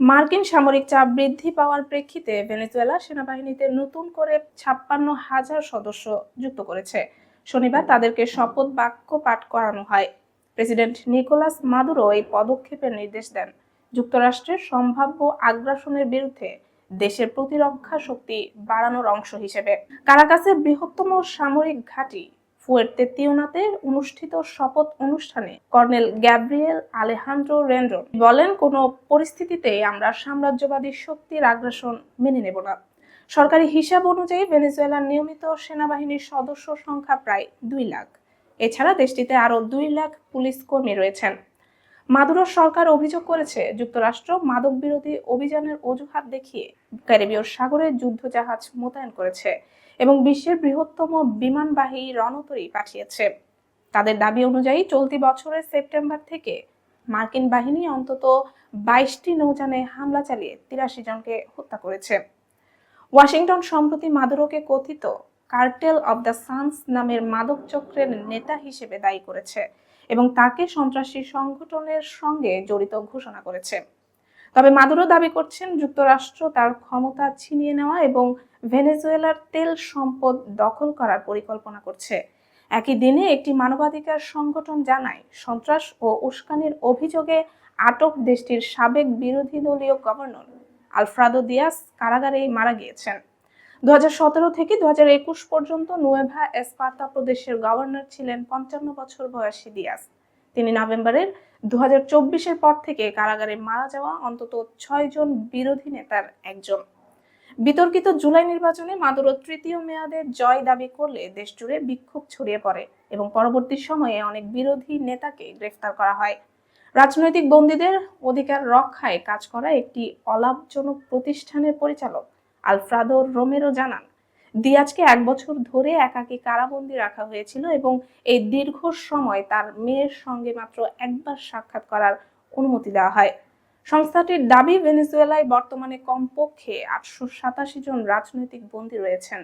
মার্কিন সামরিক চাপ বৃদ্ধি পাওয়ার প্রেক্ষিতে ভেনেজুয়েলা সেনাবাহিনীতে নতুন করে 56,000 সদস্য যুক্ত করেছে। শনিবার তাদেরকে শপথ বাক্য পাঠ করানো হয়। প্রেসিডেন্ট নিকোলাস মাদুরো এই পদক্ষেপের নির্দেশ দেন যুক্তরাষ্ট্রের সম্ভাব্য আগ্রাসনের বিরুদ্ধে দেশের প্রতিরক্ষা শক্তি বাড়ানোর অংশ হিসেবে। কারাকাসের বৃহত্তম সামরিক ঘাঁটি ফুয়ের্তেতিউনাতে অনুষ্ঠিত শপথ অনুষ্ঠানে কর্নেল গ্যাব্রিয়েল আলেহান্দ্রো রেন্ডন বলেন, কোনো পরিস্থিতিতেই আমরা সাম্রাজ্যবাদী শক্তির আগ্রাসন মেনে নেব না। সরকারি হিসাব অনুযায়ী ভেনেজুয়েলার নিয়মিত সেনাবাহিনীর সদস্য সংখ্যা প্রায় 2 লাখ। এছাড়া দেশটিতে আরো 2 লাখ পুলিশ কর্মী রয়েছেন। মাদুরোর সরকার অভিযোগ করেছে যুক্তরাষ্ট্র মাদক বিরোধী অভিযানের অজুহাত দেখিয়ে ক্যারিবীয় সাগরে যুদ্ধজাহাজ মোতায়েন করেছে এবং বিশ্বের বৃহত্তম বিমানবাহী রণতরী পাঠিয়েছে। তাদের দাবি অনুযায়ী চলতি বছরের সেপ্টেম্বর থেকে মার্কিন বাহিনী অন্তত 22টি নৌযানে হামলা চালিয়ে 83 জনকে হত্যা করেছে। ওয়াশিংটন সম্প্রতি মাদুরোকে কথিত কার্টেল অব দ্য সানস নামের মাদক চক্রের নেতা হিসেবে দায়ী করেছে এবং তাকে সন্ত্রাসী সংগঠনের সঙ্গে জড়িত ঘোষণা করেছে। তবে মাদুরো দাবি করছেন যুক্তরাষ্ট্র তার ক্ষমতা ছিনিয়ে নেওয়া এবং ভেনেজুয়েলার তেল সম্পদ দখল করার পরিকল্পনা করছে। একই দিনে একটি মানবাধিকার সংগঠন জানায়, সন্ত্রাস ও উস্কানির অভিযোগে আটক দেশটির সাবেক বিরোধী দলীয় গভর্নর আলফ্রাদো দিয়াস কারাগারে মারা গিয়েছেন। 2017 থেকে 2021 পর্যন্ত নুয়েভা এসপার্তা প্রদেশের গভর্নর ছিলেন 55 বছর বয়সী দিয়াস। তিনি নভেম্বরের 2024-এর পর থেকে কারাগারে মারা যাওয়া অন্তত 6 জন বিরোধী নেতার একজন। বিতর্কিত জুলাই নির্বাচনে মাদুরো তৃতীয় মেয়াদের জয় দাবি করলে দেশজুড়ে বিক্ষোভ ছড়িয়ে পড়ে এবং পরবর্তী সময়ে অনেক বিরোধী নেতাকে গ্রেফতার করা হয়। রাজনৈতিক বন্দীদের অধিকার রক্ষায় কাজ করা একটি অলাভজনক প্রতিষ্ঠানের পরিচালক আলফ্রাদো রোমেরো জানান, দিয়াজকে 1 বছর ধরে একাকী কারাবন্দী রাখা হয়েছিল এবং এই দীর্ঘ সময় তার মেয়ের সঙ্গে মাত্র একবার সাক্ষাৎ করার অনুমতি দেওয়া হয়। সংস্থাটির দাবি, ভেনেজুয়েলায় বর্তমানে কমপক্ষে 887 জন রাজনৈতিক বন্দী রয়েছেন।